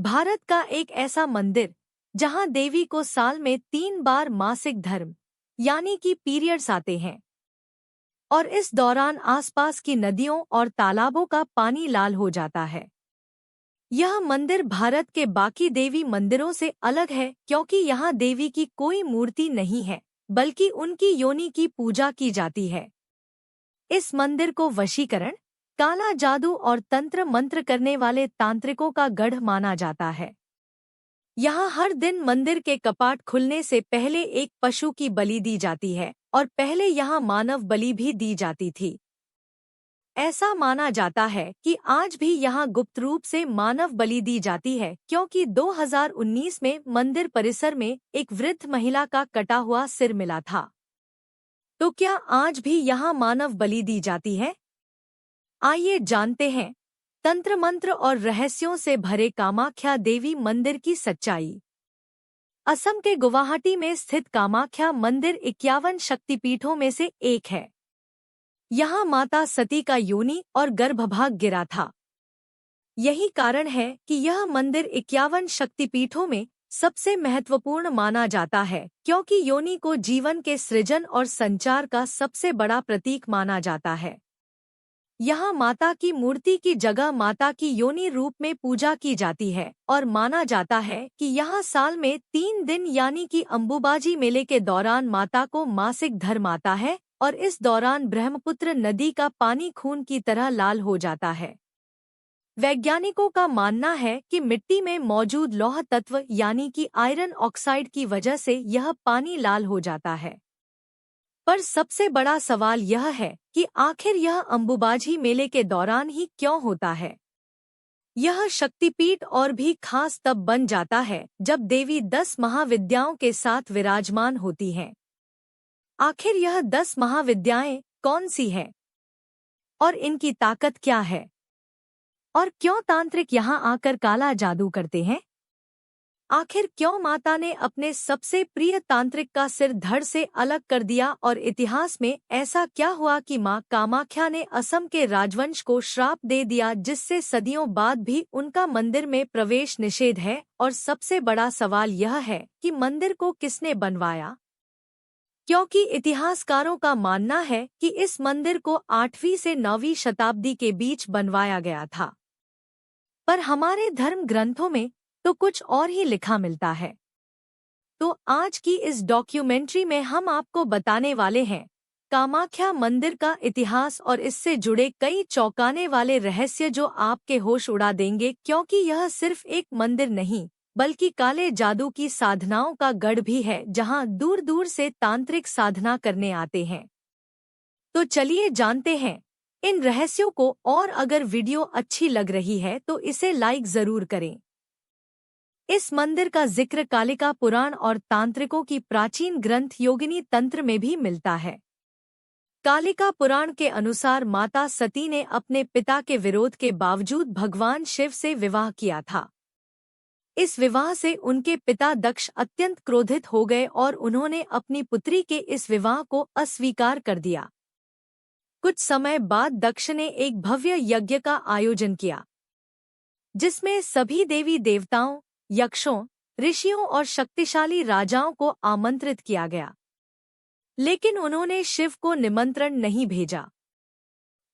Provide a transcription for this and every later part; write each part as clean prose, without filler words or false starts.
भारत का एक ऐसा मंदिर जहां देवी को साल में 3 बार मासिक धर्म यानी कि पीरियड्स आते हैं और इस दौरान आसपास की नदियों और तालाबों का पानी लाल हो जाता है। यह मंदिर भारत के बाकी देवी मंदिरों से अलग है क्योंकि यहाँ देवी की कोई मूर्ति नहीं है, बल्कि उनकी योनि की पूजा की जाती है। इस मंदिर को वशीकरण, काला जादू और तंत्र मंत्र करने वाले तांत्रिकों का गढ़ माना जाता है। यहाँ हर दिन मंदिर के कपाट खुलने से पहले एक पशु की बलि दी जाती है और पहले यहाँ मानव बलि भी दी जाती थी। ऐसा माना जाता है कि आज भी यहाँ गुप्त रूप से मानव बलि दी जाती है क्योंकि 2019 में मंदिर परिसर में एक वृद्ध महिला का कटा हुआ सिर मिला था। तो क्या आज भी यहाँ मानव बलि दी जाती है? आइए जानते हैं तंत्र मंत्र और रहस्यों से भरे कामाख्या देवी मंदिर की सच्चाई। असम के गुवाहाटी में स्थित कामाख्या मंदिर 51 शक्तिपीठों में से एक है। यहाँ माता सती का योनि और गर्भभाग गिरा था। यही कारण है कि यह मंदिर 51 शक्तिपीठों में सबसे महत्वपूर्ण माना जाता है क्योंकि योनि को जीवन के सृजन और संचार का सबसे बड़ा प्रतीक माना जाता है। यहाँ माता की मूर्ति की जगह माता की योनि रूप में पूजा की जाती है और माना जाता है कि यहाँ साल में 3 दिन यानी कि अंबुबाजी मेले के दौरान माता को मासिक धर्म आता है और इस दौरान ब्रह्मपुत्र नदी का पानी खून की तरह लाल हो जाता है। वैज्ञानिकों का मानना है कि मिट्टी में मौजूद लौह तत्व यानी कि आयरन ऑक्साइड की वजह से यह पानी लाल हो जाता है। पर सबसे बड़ा सवाल यह है कि आखिर यह अंबुबाजी मेले के दौरान ही क्यों होता है। यह शक्तिपीठ और भी खास तब बन जाता है जब देवी 10 महाविद्याओं के साथ विराजमान होती हैं। आखिर यह 10 महाविद्याएं कौन सी हैं और इनकी ताकत क्या है और क्यों तांत्रिक यहाँ आकर काला जादू करते हैं? आखिर क्यों माता ने अपने सबसे प्रिय तांत्रिक का सिर धड़ से अलग कर दिया और इतिहास में ऐसा क्या हुआ कि मां कामाख्या ने असम के राजवंश को श्राप दे दिया जिससे सदियों बाद भी उनका मंदिर में प्रवेश निषेध है? और सबसे बड़ा सवाल यह है कि मंदिर को किसने बनवाया, क्योंकि इतिहासकारों का मानना है कि इस मंदिर को 8वीं से 9वीं शताब्दी के बीच बनवाया गया था, पर हमारे धर्म ग्रंथों में तो कुछ और ही लिखा मिलता है। तो आज की इस डॉक्यूमेंट्री में हम आपको बताने वाले हैं कामाख्या मंदिर का इतिहास और इससे जुड़े कई चौंकाने वाले रहस्य जो आपके होश उड़ा देंगे, क्योंकि यह सिर्फ एक मंदिर नहीं बल्कि काले जादू की साधनाओं का गढ़ भी है जहां दूर दूर से तांत्रिक साधना करने आते हैं। तो चलिए जानते हैं इन रहस्यों को, और अगर वीडियो अच्छी लग रही है तो इसे लाइक जरूर करें। इस मंदिर का जिक्र कालिका पुराण और तांत्रिकों की प्राचीन ग्रंथ योगिनी तंत्र में भी मिलता है। कालिका पुराण के अनुसार माता सती ने अपने पिता के विरोध के बावजूद भगवान शिव से विवाह किया था। इस विवाह से उनके पिता दक्ष अत्यंत क्रोधित हो गए और उन्होंने अपनी पुत्री के इस विवाह को अस्वीकार कर दिया। कुछ समय बाद दक्ष ने एक भव्य यज्ञ का आयोजन किया जिसमें सभी देवी देवताओं, यक्षों, ऋषियों और शक्तिशाली राजाओं को आमंत्रित किया गया, लेकिन उन्होंने शिव को निमंत्रण नहीं भेजा।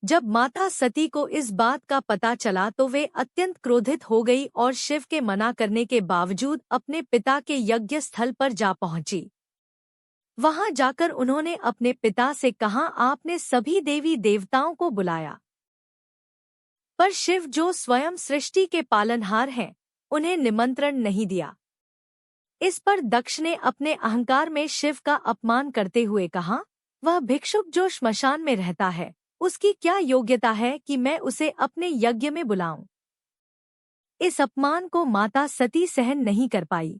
जब माता सती को इस बात का पता चला तो वे अत्यंत क्रोधित हो गई और शिव के मना करने के बावजूद अपने पिता के यज्ञ स्थल पर जा पहुंची। वहां जाकर उन्होंने अपने पिता से कहा, आपने सभी देवी देवताओं को बुलाया, पर शिव जो स्वयं सृष्टि के पालनहार हैं उन्हें निमंत्रण नहीं दिया। इस पर दक्ष ने अपने अहंकार में शिव का अपमान करते हुए कहा, वह भिक्षुक जो श्मशान में रहता है उसकी क्या योग्यता है कि मैं उसे अपने यज्ञ में बुलाऊं। इस अपमान को माता सती सहन नहीं कर पाई।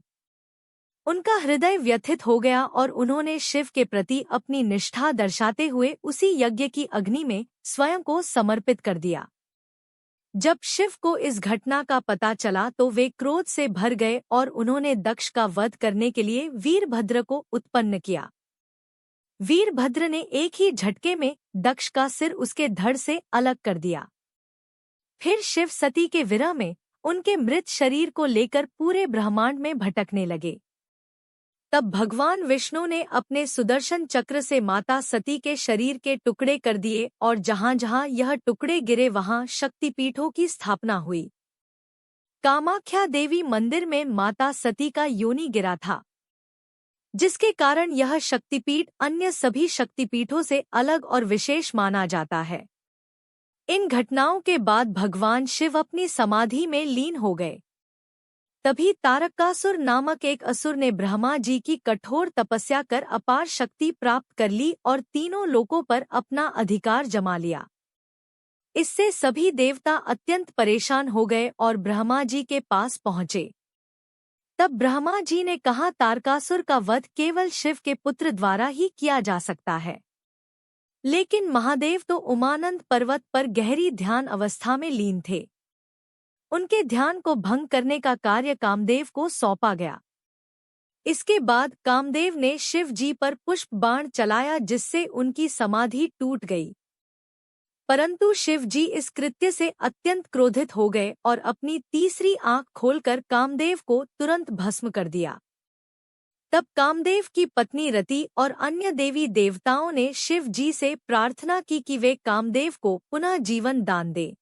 उनका हृदय व्यथित हो गया और उन्होंने शिव के प्रति अपनी निष्ठा दर्शाते हुए उसी यज्ञ की अग्नि में स्वयं को समर्पित कर दिया। जब शिव को इस घटना का पता चला तो वे क्रोध से भर गए और उन्होंने दक्ष का वध करने के लिए वीरभद्र को उत्पन्न किया। वीरभद्र ने एक ही झटके में दक्ष का सिर उसके धड़ से अलग कर दिया। फिर शिव सती के विरह में उनके मृत शरीर को लेकर पूरे ब्रह्मांड में भटकने लगे। तब भगवान विष्णु ने अपने सुदर्शन चक्र से माता सती के शरीर के टुकड़े कर दिए और जहां जहां यह टुकड़े गिरे वहां शक्तिपीठों की स्थापना हुई। कामाख्या देवी मंदिर में माता सती का योनि गिरा था, जिसके कारण यह शक्तिपीठ अन्य सभी शक्तिपीठों से अलग और विशेष माना जाता है। इन घटनाओं के बाद भगवान शिव अपनी समाधि में लीन हो गए। तभी तारकासुर नामक एक असुर ने ब्रह्मा जी की कठोर तपस्या कर अपार शक्ति प्राप्त कर ली और तीनों लोकों पर अपना अधिकार जमा लिया। इससे सभी देवता अत्यंत परेशान हो गए और ब्रह्मा जी के पास पहुंचे। तब ब्रह्मा जी ने कहा, तारकासुर का वध केवल शिव के पुत्र द्वारा ही किया जा सकता है। लेकिन महादेव तो उमानंद पर्वत पर गहरी ध्यान अवस्था में लीन थे। उनके ध्यान को भंग करने का कार्य कामदेव को सौंपा गया। इसके बाद कामदेव ने शिव जी पर पुष्प बाण चलाया, जिससे उनकी समाधि टूट गई। परंतु शिव जी इस कृत्य से अत्यंत क्रोधित हो गए और अपनी तीसरी आंख खोलकर कामदेव को तुरंत भस्म कर दिया। तब कामदेव की पत्नी रति और अन्य देवी देवताओं ने शिव जी से प्रार्थना की कि वे कामदेव को पुनः जीवन दान दें।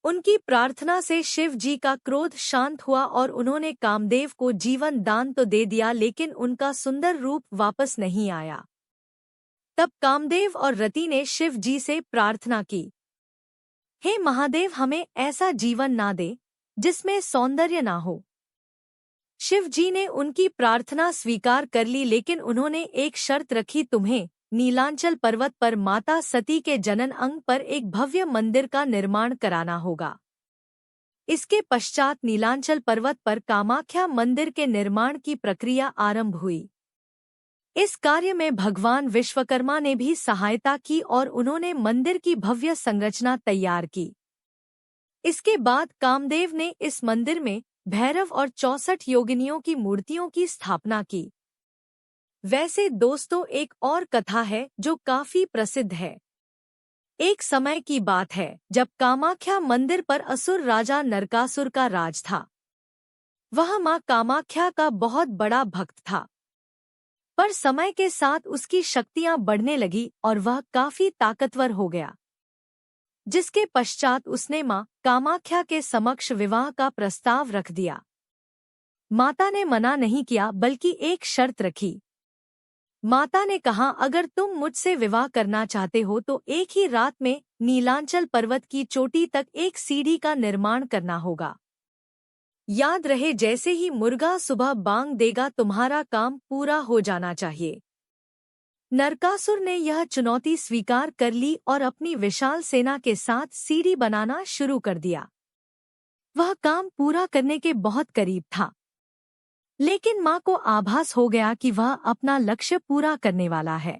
उनकी प्रार्थना से शिव जी का क्रोध शांत हुआ और उन्होंने कामदेव को जीवन दान तो दे दिया, लेकिन उनका सुंदर रूप वापस नहीं आया। तब कामदेव और रति ने शिव जी से प्रार्थना की, हे महादेव, हमें ऐसा जीवन ना दे जिसमें सौंदर्य ना हो। शिव जी ने उनकी प्रार्थना स्वीकार कर ली, लेकिन उन्होंने एक शर्त रखी, तुम्हें नीलांचल पर्वत पर माता सती के जनन अंग पर एक भव्य मंदिर का निर्माण कराना होगा। इसके पश्चात नीलांचल पर्वत पर कामाख्या मंदिर के निर्माण की प्रक्रिया आरंभ हुई। इस कार्य में भगवान विश्वकर्मा ने भी सहायता की और उन्होंने मंदिर की भव्य संरचना तैयार की। इसके बाद कामदेव ने इस मंदिर में भैरव और 64 योगिनियों की मूर्तियों की स्थापना की। वैसे दोस्तों, एक और कथा है जो काफी प्रसिद्ध है। एक समय की बात है जब कामाख्या मंदिर पर असुर राजा नरकासुर का राज था। वह मां कामाख्या का बहुत बड़ा भक्त था, पर समय के साथ उसकी शक्तियां बढ़ने लगी और वह काफी ताकतवर हो गया, जिसके पश्चात उसने मां कामाख्या के समक्ष विवाह का प्रस्ताव रख दिया। माता ने मना नहीं किया, बल्कि एक शर्त रखी। माता ने कहा, अगर तुम मुझसे विवाह करना चाहते हो तो एक ही रात में नीलांचल पर्वत की चोटी तक एक सीढ़ी का निर्माण करना होगा। याद रहे, जैसे ही मुर्गा सुबह बांग देगा तुम्हारा काम पूरा हो जाना चाहिए। नरकासुर ने यह चुनौती स्वीकार कर ली और अपनी विशाल सेना के साथ सीढ़ी बनाना शुरू कर दिया। वह काम पूरा करने के बहुत करीब था, लेकिन मां को आभास हो गया कि वह अपना लक्ष्य पूरा करने वाला है।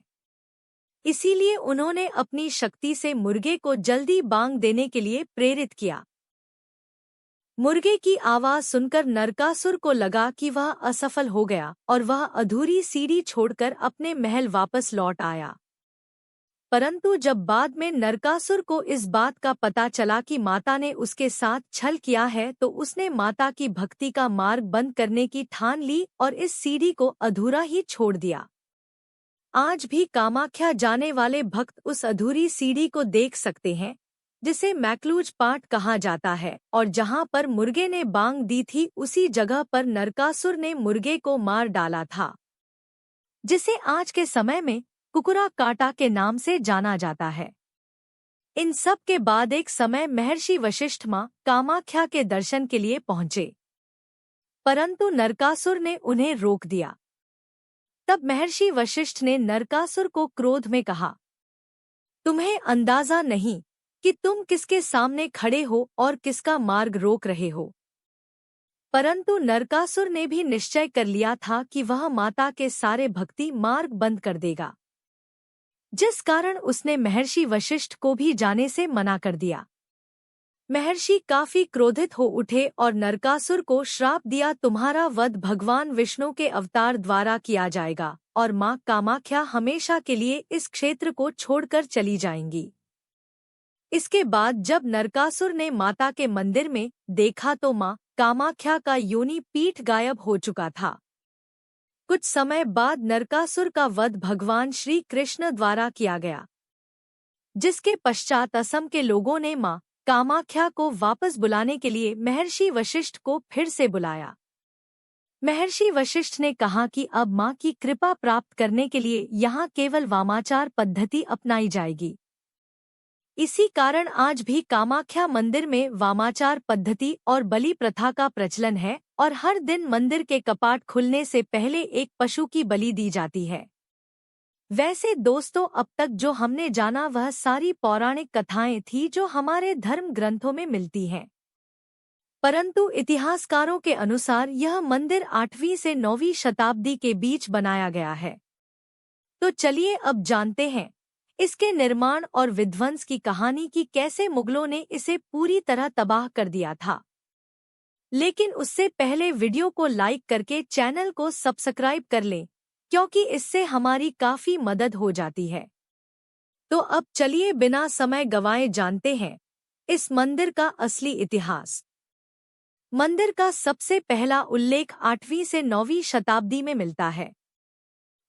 इसीलिए उन्होंने अपनी शक्ति से मुर्गे को जल्दी बांग देने के लिए प्रेरित किया। मुर्गे की आवाज सुनकर नरकासुर को लगा कि वह असफल हो गया और वह अधूरी सीढ़ी छोड़कर अपने महल वापस लौट आया। परंतु जब बाद में नरकासुर को इस बात का पता चला कि माता ने उसके साथ छल किया है, तो उसने माता की भक्ति का मार्ग बंद करने की ठान ली और इस सीढ़ी को अधूरा ही छोड़ दिया। आज भी कामाख्या जाने वाले भक्त उस अधूरी सीढ़ी को देख सकते हैं, जिसे मैकलूज पाट कहा जाता है, और जहां पर मुर्गे ने बांग दी थी उसी जगह पर नरकासुर ने मुर्गे को मार डाला था, जिसे आज के समय में कुकुरा काटा के नाम से जाना जाता है। इन सब के बाद एक समय महर्षि वशिष्ठ मां कामाख्या के दर्शन के लिए पहुंचे, परंतु नरकासुर ने उन्हें रोक दिया। तब महर्षि वशिष्ठ ने नरकासुर को क्रोध में कहा, तुम्हें अंदाजा नहीं कि तुम किसके सामने खड़े हो और किसका मार्ग रोक रहे हो। परंतु नरकासुर ने भी निश्चय कर लिया था कि वह माता के सारे भक्ति मार्ग बंद कर देगा, जिस कारण उसने महर्षि वशिष्ठ को भी जाने से मना कर दिया। महर्षि काफी क्रोधित हो उठे और नरकासुर को श्राप दिया, तुम्हारा वध भगवान विष्णु के अवतार द्वारा किया जाएगा और मां कामाख्या हमेशा के लिए इस क्षेत्र को छोड़कर चली जाएंगी। इसके बाद जब नरकासुर ने माता के मंदिर में देखा तो मां कामाख्या का योनि पीठ गायब हो चुका था। कुछ समय बाद नरकासुर का वध भगवान श्री कृष्ण द्वारा किया गया, जिसके पश्चात असम के लोगों ने मां कामाख्या को वापस बुलाने के लिए महर्षि वशिष्ठ को फिर से बुलाया। महर्षि वशिष्ठ ने कहा कि अब मां की कृपा प्राप्त करने के लिए यहाँ केवल वामाचार पद्धति अपनाई जाएगी। इसी कारण आज भी कामाख्या मंदिर में वामाचार पद्धति और बलि प्रथा का प्रचलन है और हर दिन मंदिर के कपाट खुलने से पहले एक पशु की बलि दी जाती है। वैसे दोस्तों, अब तक जो हमने जाना वह सारी पौराणिक कथाएं थी जो हमारे धर्म ग्रंथों में मिलती हैं। परंतु इतिहासकारों के अनुसार यह मंदिर 8वीं से 9वीं शताब्दी के बीच बनाया गया है। तो चलिए अब जानते हैं इसके निर्माण और विध्वंस की कहानी कि कैसे मुगलों ने इसे पूरी तरह तबाह कर दिया था। लेकिन उससे पहले वीडियो को लाइक करके चैनल को सब्सक्राइब कर लें, क्योंकि इससे हमारी काफी मदद हो जाती है। तो अब चलिए बिना समय गंवाए जानते हैं इस मंदिर का असली इतिहास। मंदिर का सबसे पहला उल्लेख 8वीं से 9वीं शताब्दी में मिलता है,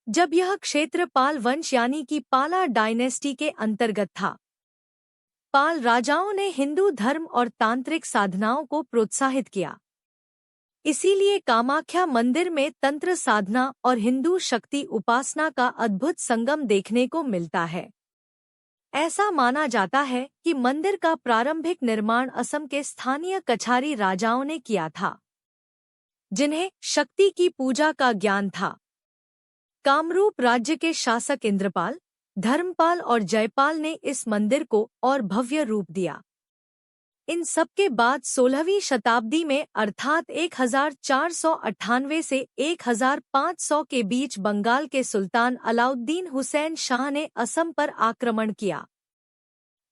जब यह क्षेत्र पाल वंश यानी कि पाला डायनेस्टी के अंतर्गत था। पाल राजाओं ने हिंदू धर्म और तांत्रिक साधनाओं को प्रोत्साहित किया, इसीलिए कामाख्या मंदिर में तंत्र साधना और हिंदू शक्ति उपासना का अद्भुत संगम देखने को मिलता है। ऐसा माना जाता है कि मंदिर का प्रारंभिक निर्माण असम के स्थानीय कछारी राजाओं ने किया था, जिन्हें शक्ति की पूजा का ज्ञान था। कामरूप राज्य के शासक इंद्रपाल, धर्मपाल और जयपाल ने इस मंदिर को और भव्य रूप दिया। इन सबके बाद 16वीं शताब्दी में अर्थात 1498 से 1500 के बीच बंगाल के सुल्तान अलाउद्दीन हुसैन शाह ने असम पर आक्रमण किया।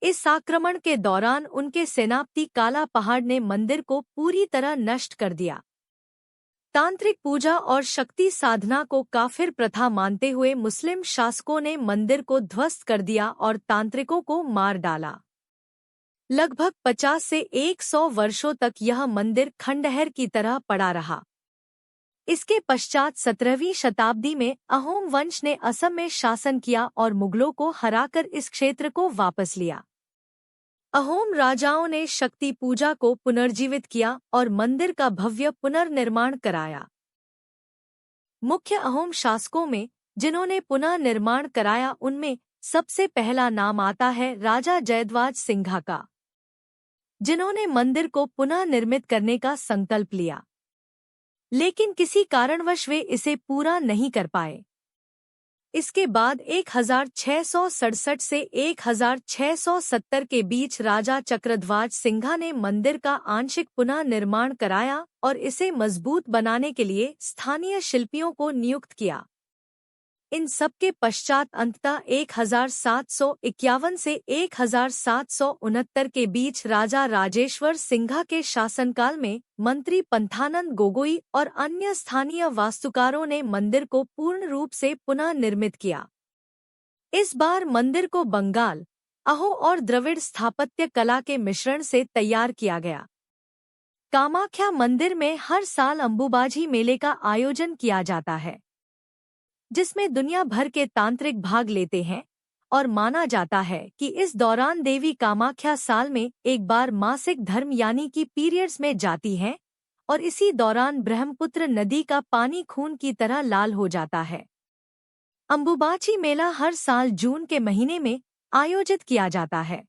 इस आक्रमण के दौरान उनके सेनापति काला पहाड़ ने मंदिर को पूरी तरह नष्ट कर दिया। तांत्रिक पूजा और शक्ति साधना को काफिर प्रथा मानते हुए मुस्लिम शासकों ने मंदिर को ध्वस्त कर दिया और तांत्रिकों को मार डाला। लगभग 50 से 100 वर्षों तक यह मंदिर खंडहर की तरह पड़ा रहा। इसके पश्चात 17वीं शताब्दी में अहोम वंश ने असम में शासन किया और मुगलों को हराकर इस क्षेत्र को वापस लिया। अहोम राजाओं ने शक्ति पूजा को पुनर्जीवित किया और मंदिर का भव्य पुनर्निर्माण कराया। मुख्य अहोम शासकों में जिन्होंने पुनः निर्माण कराया उनमें सबसे पहला नाम आता है राजा जयद्वाज सिंघा का, जिन्होंने मंदिर को पुनः निर्मित करने का संकल्प लिया, लेकिन किसी कारणवश वे इसे पूरा नहीं कर पाए। इसके बाद 1667 से 1670 के बीच राजा चक्रध्वज सिंघा ने मंदिर का आंशिक पुनः निर्माण कराया और इसे मजबूत बनाने के लिए स्थानीय शिल्पियों को नियुक्त किया। इन सब के पश्चात अंततः 1751 से 1769 के बीच राजा राजेश्वर सिंघा के शासनकाल में मंत्री पंथानंद गोगोई और अन्य स्थानीय वास्तुकारों ने मंदिर को पूर्ण रूप से पुनः निर्मित किया। इस बार मंदिर को बंगाल, अहो और द्रविड़ स्थापत्य कला के मिश्रण से तैयार किया गया। कामाख्या मंदिर में हर साल अंबुबाजी मेले का आयोजन किया जाता है, जिसमें दुनिया भर के तांत्रिक भाग लेते हैं और माना जाता है कि इस दौरान देवी कामाख्या साल में एक बार मासिक धर्म यानी कि पीरियड्स में जाती हैं और इसी दौरान ब्रह्मपुत्र नदी का पानी खून की तरह लाल हो जाता है। अंबुबाची मेला हर साल जून के महीने में आयोजित किया जाता है।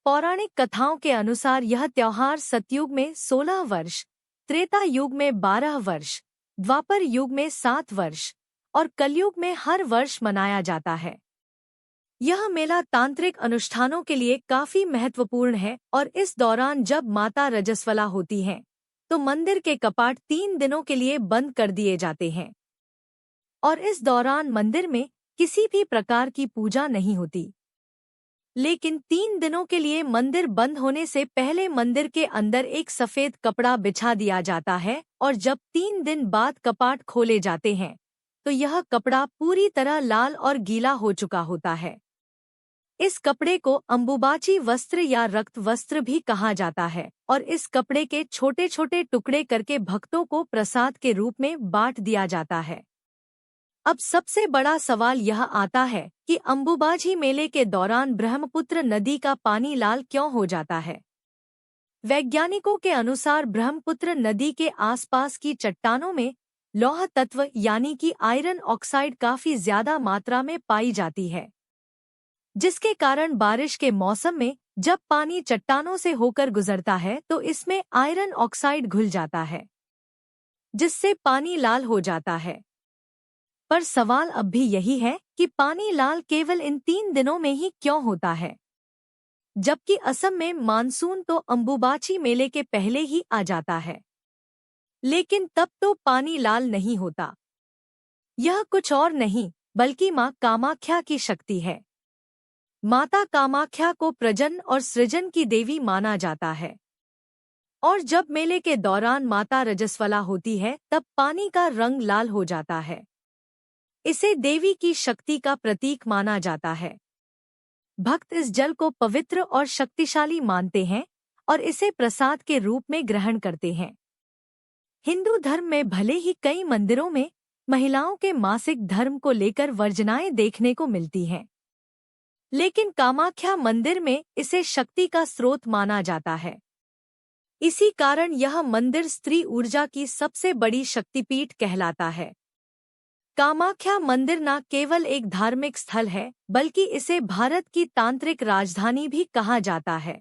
पौराणिक कथाओं के अनुसार यह त्योहार सतयुग में 16 वर्ष, त्रेता युग में 12 वर्ष, द्वापर युग में 7 वर्ष और कलयुग में हर वर्ष मनाया जाता है। यह मेला तांत्रिक अनुष्ठानों के लिए काफी महत्वपूर्ण है और इस दौरान जब माता रजस्वला होती हैं, तो मंदिर के कपाट 3 दिनों के लिए बंद कर दिए जाते हैं और इस दौरान मंदिर में किसी भी प्रकार की पूजा नहीं होती। लेकिन 3 दिनों के लिए मंदिर बंद होने से पहले मंदिर के अंदर एक सफेद कपड़ा बिछा दिया जाता है और जब 3 दिन बाद कपाट खोले जाते हैं तो यह कपड़ा पूरी तरह लाल और गीला हो चुका होता है। इस कपड़े को अंबुबाची वस्त्र या रक्त वस्त्र भी कहा जाता है और इस कपड़े के छोटे छोटे टुकड़े करके भक्तों को प्रसाद के रूप में बांट दिया जाता है। अब सबसे बड़ा सवाल यह आता है कि अंबुबाची मेले के दौरान ब्रह्मपुत्र नदी का पानी लाल क्यों हो जाता है। वैज्ञानिकों के अनुसार ब्रह्मपुत्र नदी के आसपास की चट्टानों में लौह तत्व यानी कि आयरन ऑक्साइड काफी ज्यादा मात्रा में पाई जाती है, जिसके कारण बारिश के मौसम में जब पानी चट्टानों से होकर गुजरता है तो इसमें आयरन ऑक्साइड घुल जाता है, जिससे पानी लाल हो जाता है। पर सवाल अब भी यही है कि पानी लाल केवल इन 3 दिनों में ही क्यों होता है, जबकि असम में मानसून तो अंबुबाची मेले के पहले ही आ जाता है, लेकिन तब तो पानी लाल नहीं होता। यह कुछ और नहीं बल्कि मां कामाख्या की शक्ति है। माता कामाख्या को प्रजनन और सृजन की देवी माना जाता है और जब मेले के दौरान माता रजस्वला होती है तब पानी का रंग लाल हो जाता है। इसे देवी की शक्ति का प्रतीक माना जाता है। भक्त इस जल को पवित्र और शक्तिशाली मानते हैं और इसे प्रसाद के रूप में ग्रहण करते हैं। हिंदू धर्म में भले ही कई मंदिरों में महिलाओं के मासिक धर्म को लेकर वर्जनाएं देखने को मिलती हैं, लेकिन कामाख्या मंदिर में इसे शक्ति का स्रोत माना जाता है। इसी कारण यह मंदिर स्त्री ऊर्जा की सबसे बड़ी शक्तिपीठ कहलाता है। कामाख्या मंदिर न केवल एक धार्मिक स्थल है बल्कि इसे भारत की तांत्रिक राजधानी भी कहा जाता है,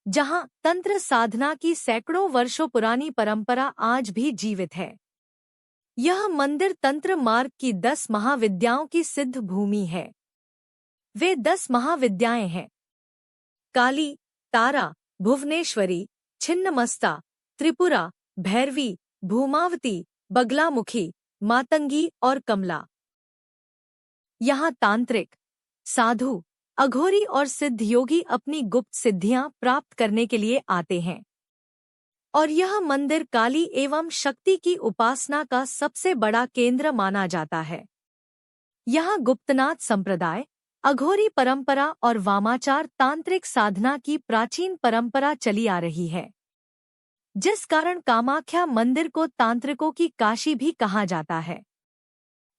जहां तंत्र साधना की सैकड़ों वर्षों पुरानी परंपरा आज भी जीवित है। यह मंदिर तंत्र मार्ग की 10 महाविद्याओं की सिद्ध भूमि है। वे 10 महाविद्याएं हैं: काली, तारा, भुवनेश्वरी, छिन्नमस्ता, त्रिपुरा, भैरवी, भूमावती, बगलामुखी, मातंगी और कमला। यहाँ तांत्रिक, साधु, अघोरी और सिद्ध योगी अपनी गुप्त सिद्धियां प्राप्त करने के लिए आते हैं और यह मंदिर काली एवं शक्ति की उपासना का सबसे बड़ा केंद्र माना जाता है। यहाँ गुप्तनाथ संप्रदाय, अघोरी परंपरा और वामाचार तांत्रिक साधना की प्राचीन परंपरा चली आ रही है, जिस कारण कामाख्या मंदिर को तांत्रिकों की काशी भी कहा जाता है।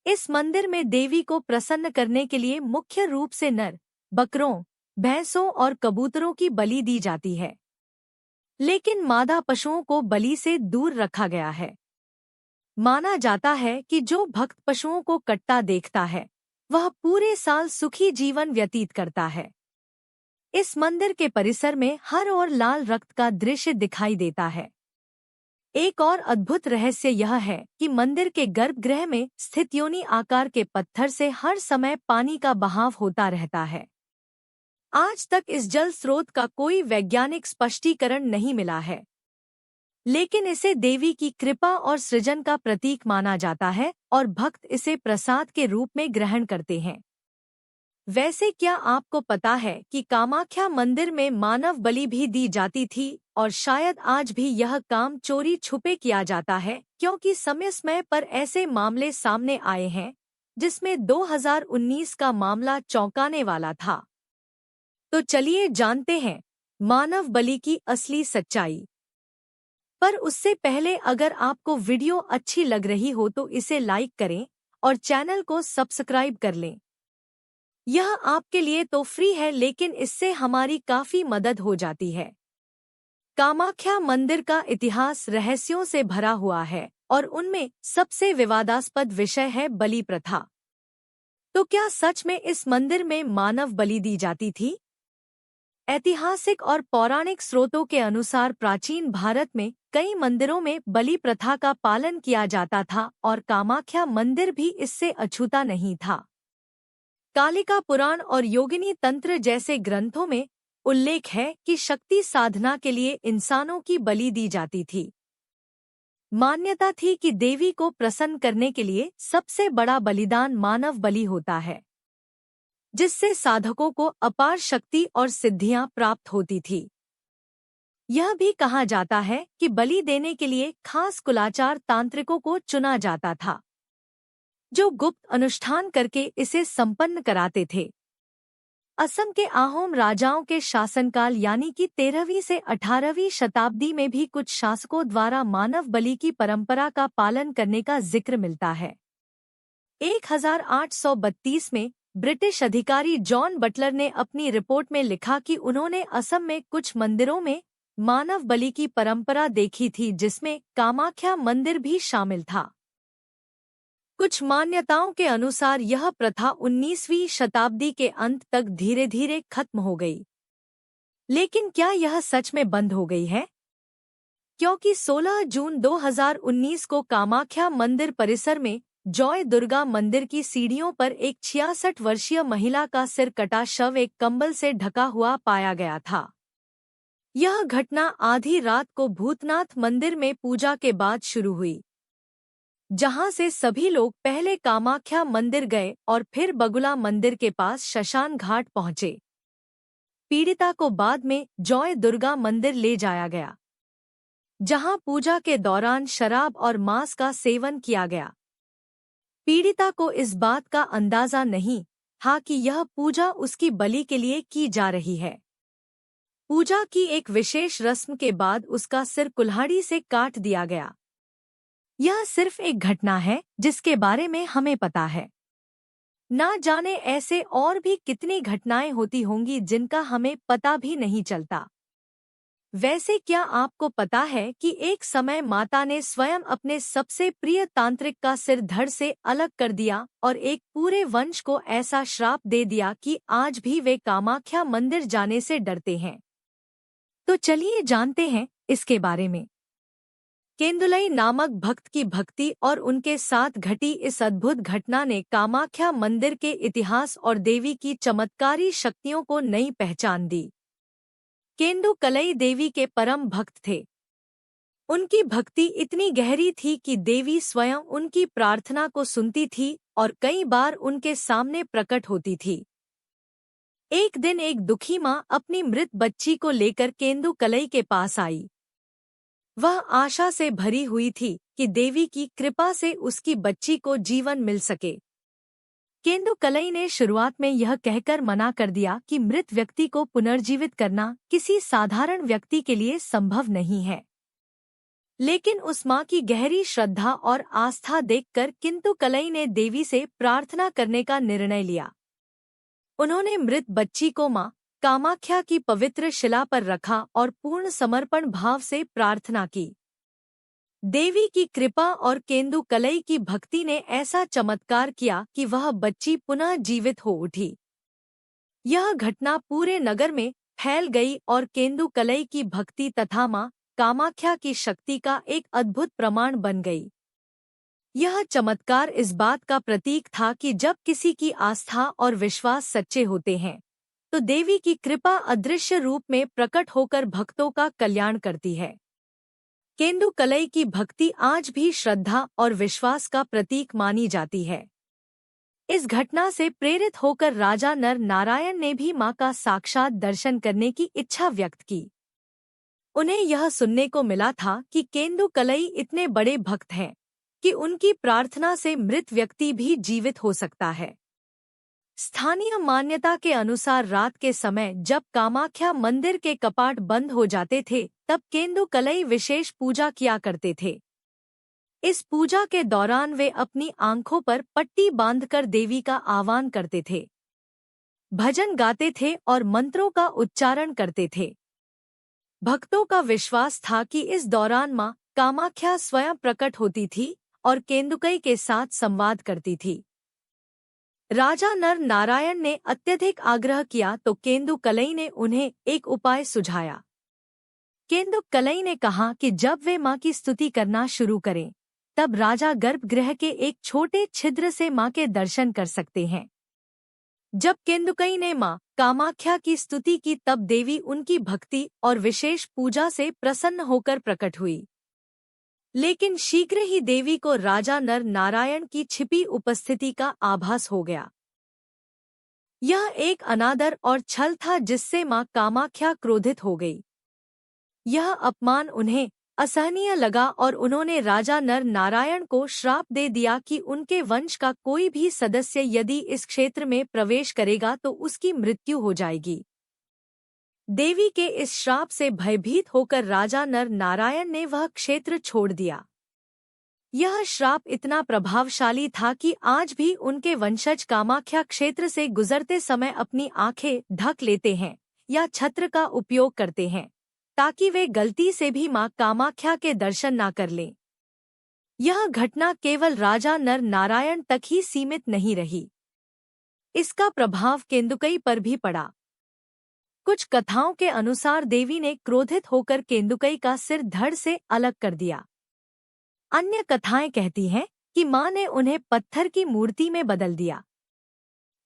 इस मंदिर में देवी को प्रसन्न करने के लिए मुख्य रूप से नर, बकरों, भैंसों और कबूतरों की बलि दी जाती है, लेकिन मादा पशुओं को बलि से दूर रखा गया है। माना जाता है कि जो भक्त पशुओं को कटता देखता है वह पूरे साल सुखी जीवन व्यतीत करता है। इस मंदिर के परिसर में हर ओर लाल रक्त का दृश्य दिखाई देता है। एक और अद्भुत रहस्य यह है कि मंदिर के गर्भगृह में स्थित योनि आकार के पत्थर से हर समय पानी का बहाव होता रहता है। आज तक इस जल स्रोत का कोई वैज्ञानिक स्पष्टीकरण नहीं मिला है, लेकिन इसे देवी की कृपा और सृजन का प्रतीक माना जाता है और भक्त इसे प्रसाद के रूप में ग्रहण करते हैं। वैसे क्या आपको पता है कि कामाख्या मंदिर में मानव बलि भी दी जाती थी और शायद आज भी यह काम चोरी छुपे किया जाता है, क्योंकि समय समय पर ऐसे मामले सामने आए हैं जिसमें 2019 का मामला चौंकाने वाला था। तो चलिए जानते हैं मानव बलि की असली सच्चाई। पर उससे पहले अगर आपको वीडियो अच्छी लग रही हो तो इसे लाइक करें और चैनल को सब्सक्राइब कर लें। यह आपके लिए तो फ्री है, लेकिन इससे हमारी काफी मदद हो जाती है। कामाख्या मंदिर का इतिहास रहस्यों से भरा हुआ है और उनमें सबसे विवादास्पद विषय है बलि प्रथा। तो क्या सच में इस मंदिर में मानव बलि दी जाती थी? ऐतिहासिक और पौराणिक स्रोतों के अनुसार प्राचीन भारत में कई मंदिरों में बलि प्रथा का पालन किया जाता था और कामाख्या मंदिर भी इससे अछूता नहीं था। कालिका पुराण और योगिनी तंत्र जैसे ग्रंथों में उल्लेख है कि शक्ति साधना के लिए इंसानों की बलि दी जाती थी। मान्यता थी कि देवी को प्रसन्न करने के लिए सबसे बड़ा बलिदान मानव बलि होता है, जिससे साधकों को अपार शक्ति और सिद्धियां प्राप्त होती थी। यह भी कहा जाता है कि बलि देने के लिए खास कुलाचार तांत्रिकों को चुना जाता था, जो गुप्त अनुष्ठान करके इसे संपन्न कराते थे। असम के आहोम राजाओं के शासनकाल यानी कि 13वीं से 18वीं शताब्दी में भी कुछ शासकों द्वारा मानव बलि की परंपरा का पालन करने का जिक्र मिलता है। 1832 में ब्रिटिश अधिकारी जॉन बटलर ने अपनी रिपोर्ट में लिखा कि उन्होंने असम में कुछ मंदिरों में मानव बलि की परंपरा देखी थी, जिसमें कामाख्या मंदिर भी शामिल था। कुछ मान्यताओं के अनुसार यह प्रथा 19वीं शताब्दी के अंत तक धीरे धीरे खत्म हो गई। लेकिन क्या यह सच में बंद हो गई है? क्योंकि 16 जून 2019 को कामाख्या मंदिर परिसर में जॉय दुर्गा मंदिर की सीढ़ियों पर एक 66 वर्षीय महिला का सिर कटा शव एक कंबल से ढका हुआ पाया गया था। यह घटना आधी रात को भूतनाथ मंदिर में पूजा के बाद शुरू हुई, जहां से सभी लोग पहले कामाख्या मंदिर गए और फिर बगुला मंदिर के पास शशान घाट पहुंचे। पीड़िता को बाद में जॉय दुर्गा मंदिर ले जाया गया, जहां पूजा के दौरान शराब और मांस का सेवन किया गया। पीड़िता को इस बात का अंदाजा नहीं था कि यह पूजा उसकी बलि के लिए की जा रही है। पूजा की एक विशेष रस्म के बाद उसका सिर कुल्हाड़ी से काट दिया गया। यह सिर्फ एक घटना है जिसके बारे में हमें पता है। ना जाने ऐसे और भी कितनी घटनाएं होती होंगी जिनका हमें पता भी नहीं चलता। वैसे क्या आपको पता है कि एक समय माता ने स्वयं अपने सबसे प्रिय तांत्रिक का सिर धड़ से अलग कर दिया और एक पूरे वंश को ऐसा श्राप दे दिया कि आज भी वे कामाख्या मंदिर जाने से डरते हैं। तो चलिए जानते हैं इसके बारे में। केंदुलई नामक भक्त की भक्ति और उनके साथ घटी इस अद्भुत घटना ने कामाख्या मंदिर के इतिहास और देवी की चमत्कारी शक्तियों को नई पहचान दी। केंदुकलई देवी के परम भक्त थे। उनकी भक्ति इतनी गहरी थी कि देवी स्वयं उनकी प्रार्थना को सुनती थी और कई बार उनके सामने प्रकट होती थी। एक दिन एक दुखी माँ अपनी मृत बच्ची को लेकर केंदुकलई के पास आई। वह आशा से भरी हुई थी कि देवी की कृपा से उसकी बच्ची को जीवन मिल सके। केंदुकलई ने शुरुआत में यह कहकर मना कर दिया कि मृत व्यक्ति को पुनर्जीवित करना किसी साधारण व्यक्ति के लिए संभव नहीं है। लेकिन उस माँ की गहरी श्रद्धा और आस्था देखकर केंदुकलई ने देवी से प्रार्थना करने का निर्णय लिया। उन्होंने मृत बच्ची को माँ कामाख्या की पवित्र शिला पर रखा और पूर्ण समर्पण भाव से प्रार्थना की। देवी की कृपा और केंदुकलई की भक्ति ने ऐसा चमत्कार किया कि वह बच्ची पुनः जीवित हो उठी। यह घटना पूरे नगर में फैल गई और केंदुकलई की भक्ति तथा माँ कामाख्या की शक्ति का एक अद्भुत प्रमाण बन गई। यह चमत्कार इस बात का प्रतीक था कि जब किसी की आस्था और विश्वास सच्चे होते हैं तो देवी की कृपा अदृश्य रूप में प्रकट होकर भक्तों का कल्याण करती है। केंदुकलई की भक्ति आज भी श्रद्धा और विश्वास का प्रतीक मानी जाती है। इस घटना से प्रेरित होकर राजा नर नारायण ने भी मां का साक्षात दर्शन करने की इच्छा व्यक्त की। उन्हें यह सुनने को मिला था कि केंदुकलई इतने बड़े भक्त हैं कि उनकी प्रार्थना से मृत व्यक्ति भी जीवित हो सकता है। स्थानीय मान्यता के अनुसार रात के समय जब कामाख्या मंदिर के कपाट बंद हो जाते थे तब केंदुकलई विशेष पूजा किया करते थे। इस पूजा के दौरान वे अपनी आंखों पर पट्टी बांधकर देवी का आह्वान करते थे, भजन गाते थे और मंत्रों का उच्चारण करते थे। भक्तों का विश्वास था कि इस दौरान मां कामाख्या स्वयं प्रकट होती थी और केंदुकलई के साथ संवाद करती थी। राजा नर नारायण ने अत्यधिक आग्रह किया तो केंदुकलई ने उन्हें एक उपाय सुझाया। केंदुकलई ने कहा कि जब वे मां की स्तुति करना शुरू करें तब राजा गर्भगृह के एक छोटे छिद्र से मां के दर्शन कर सकते हैं। जब केंदुकलई ने मां कामाख्या की स्तुति की तब देवी उनकी भक्ति और विशेष पूजा से प्रसन्न होकर प्रकट हुई। लेकिन शीघ्र ही देवी को राजा नर नारायण की छिपी उपस्थिति का आभास हो गया। यह एक अनादर और छल था जिससे मां कामाख्या क्रोधित हो गई। यह अपमान उन्हें असहनीय लगा और उन्होंने राजा नर नारायण को श्राप दे दिया कि उनके वंश का कोई भी सदस्य यदि इस क्षेत्र में प्रवेश करेगा तो उसकी मृत्यु हो जाएगी। देवी के इस श्राप से भयभीत होकर राजा नर नारायण ने वह क्षेत्र छोड़ दिया। यह श्राप इतना प्रभावशाली था कि आज भी उनके वंशज कामाख्या क्षेत्र से गुजरते समय अपनी आंखें ढक लेते हैं या छत्र का उपयोग करते हैं ताकि वे गलती से भी मां कामाख्या के दर्शन ना कर लें। यह घटना केवल राजा नर नारायण तक ही सीमित नहीं रही, इसका प्रभाव केंदुकई पर भी पड़ा। कुछ कथाओं के अनुसार देवी ने क्रोधित होकर केंदुकई का सिर धड़ से अलग कर दिया। अन्य कथाएं कहती हैं कि मां ने उन्हें पत्थर की मूर्ति में बदल दिया।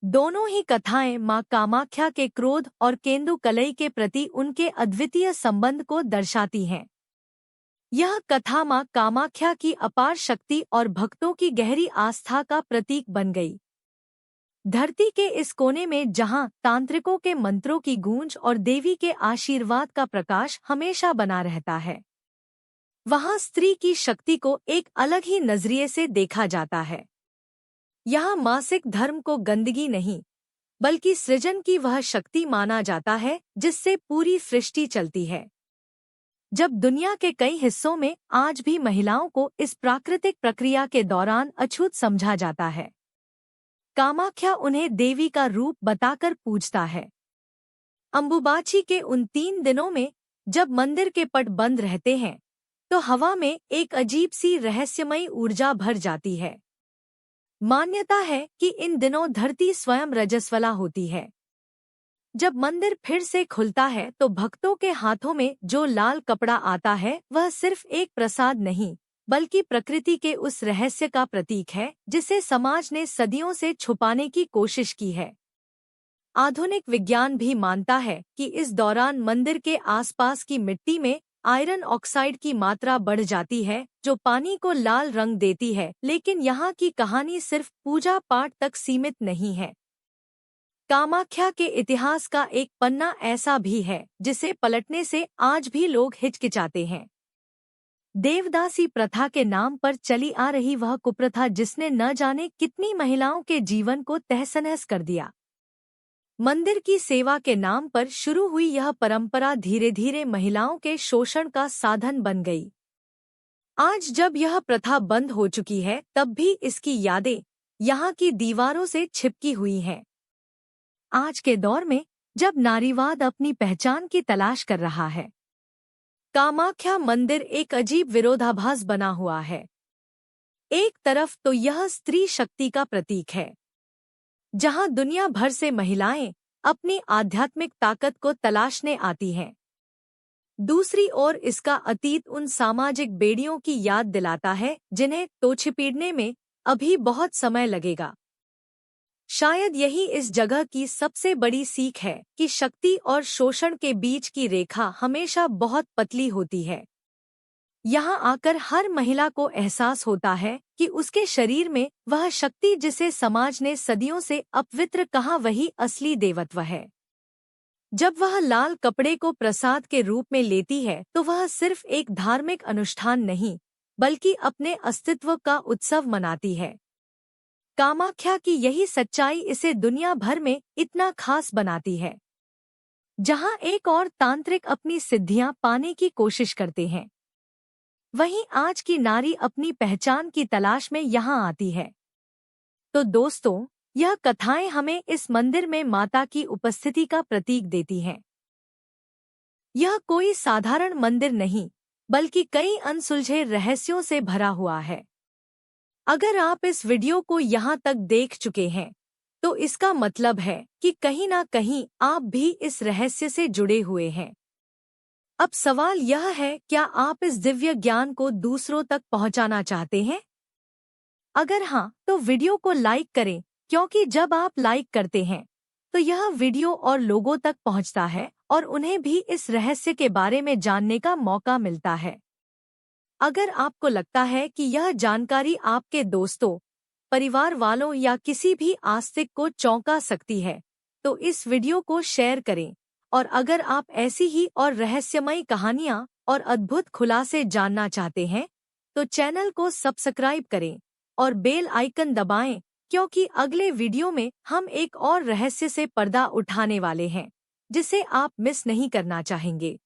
दोनों ही कथाएं मां कामाख्या के क्रोध और केंदुकलई के प्रति उनके अद्वितीय संबंध को दर्शाती हैं। यह कथा मां कामाख्या की अपार शक्ति और भक्तों की गहरी आस्था का प्रतीक बन गई। धरती के इस कोने में जहां तांत्रिकों के मंत्रों की गूंज और देवी के आशीर्वाद का प्रकाश हमेशा बना रहता है, वहां स्त्री की शक्ति को एक अलग ही नजरिए से देखा जाता है। यहाँ मासिक धर्म को गंदगी नहीं बल्कि सृजन की वह शक्ति माना जाता है जिससे पूरी सृष्टि चलती है। जब दुनिया के कई हिस्सों में आज भी महिलाओं को इस प्राकृतिक प्रक्रिया के दौरान अछूत समझा जाता है, कामाख्या उन्हें देवी का रूप बताकर पूजता है। अंबुबाची के उन 3 दिनों में जब मंदिर के पट बंद रहते हैं तो हवा में एक अजीब सी रहस्यमयी ऊर्जा भर जाती है। मान्यता है कि इन दिनों धरती स्वयं रजस्वला होती है। जब मंदिर फिर से खुलता है तो भक्तों के हाथों में जो लाल कपड़ा आता है वह सिर्फ एक प्रसाद नहीं बल्कि प्रकृति के उस रहस्य का प्रतीक है जिसे समाज ने सदियों से छुपाने की कोशिश की है। आधुनिक विज्ञान भी मानता है कि इस दौरान मंदिर के आसपास की मिट्टी में आयरन ऑक्साइड की मात्रा बढ़ जाती है जो पानी को लाल रंग देती है। लेकिन यहाँ की कहानी सिर्फ पूजा पाठ तक सीमित नहीं है। कामाख्या के इतिहास का एक पन्ना ऐसा भी है जिसे पलटने से आज भी लोग हिचकिचाते हैं। देवदासी प्रथा के नाम पर चली आ रही वह कुप्रथा जिसने न जाने कितनी महिलाओं के जीवन को तहस-नहस कर दिया। मंदिर की सेवा के नाम पर शुरू हुई यह परंपरा धीरे धीरे महिलाओं के शोषण का साधन बन गई। आज जब यह प्रथा बंद हो चुकी है तब भी इसकी यादें यहाँ की दीवारों से छिपकी हुई हैं। आज के दौर में जब नारीवाद अपनी पहचान की तलाश कर रहा है, कामाख्या मंदिर एक अजीब विरोधाभास बना हुआ है। एक तरफ तो यह स्त्री शक्ति का प्रतीक है, जहां दुनिया भर से महिलाएं अपनी आध्यात्मिक ताकत को तलाशने आती हैं। दूसरी ओर इसका अतीत उन सामाजिक बेड़ियों की याद दिलाता है जिन्हें तोछिपीड़ने में अभी बहुत समय लगेगा। शायद यही इस जगह की सबसे बड़ी सीख है कि शक्ति और शोषण के बीच की रेखा हमेशा बहुत पतली होती है। यहाँ आकर हर महिला को एहसास होता है कि उसके शरीर में वह शक्ति जिसे समाज ने सदियों से अपवित्र कहा वही असली देवत्व है। जब वह लाल कपड़े को प्रसाद के रूप में लेती है तो वह सिर्फ एक धार्मिक अनुष्ठान नहीं बल्कि अपने अस्तित्व का उत्सव मनाती है। कामाख्या की यही सच्चाई इसे दुनिया भर में इतना खास बनाती है। जहाँ एक और तांत्रिक अपनी सिद्धियां पाने की कोशिश करते हैं, वहीं आज की नारी अपनी पहचान की तलाश में यहाँ आती है। तो दोस्तों, यह कथाएं हमें इस मंदिर में माता की उपस्थिति का प्रतीक देती हैं। यह कोई साधारण मंदिर नहीं बल्कि कई अनसुलझे रहस्यों से भरा हुआ है। अगर आप इस वीडियो को यहाँ तक देख चुके हैं तो इसका मतलब है कि कहीं ना कहीं आप भी इस रहस्य से जुड़े हुए हैं। अब सवाल यह है, क्या आप इस दिव्य ज्ञान को दूसरों तक पहुंचाना चाहते हैं? अगर हाँ, तो वीडियो को लाइक करें, क्योंकि जब आप लाइक करते हैं तो यह वीडियो और लोगों तक पहुंचता है और उन्हें भी इस रहस्य के बारे में जानने का मौका मिलता है। अगर आपको लगता है कि यह जानकारी आपके दोस्तों, परिवार वालों या किसी भी आस्तिक को चौंका सकती है, तो इस वीडियो को शेयर करें। और अगर आप ऐसी ही और रहस्यमयी कहानियाँ और अद्भुत खुलासे जानना चाहते हैं तो चैनल को सब्सक्राइब करें और बेल आइकन दबाएं, क्योंकि अगले वीडियो में हम एक और रहस्य से पर्दा उठाने वाले हैं जिसे आप मिस नहीं करना चाहेंगे।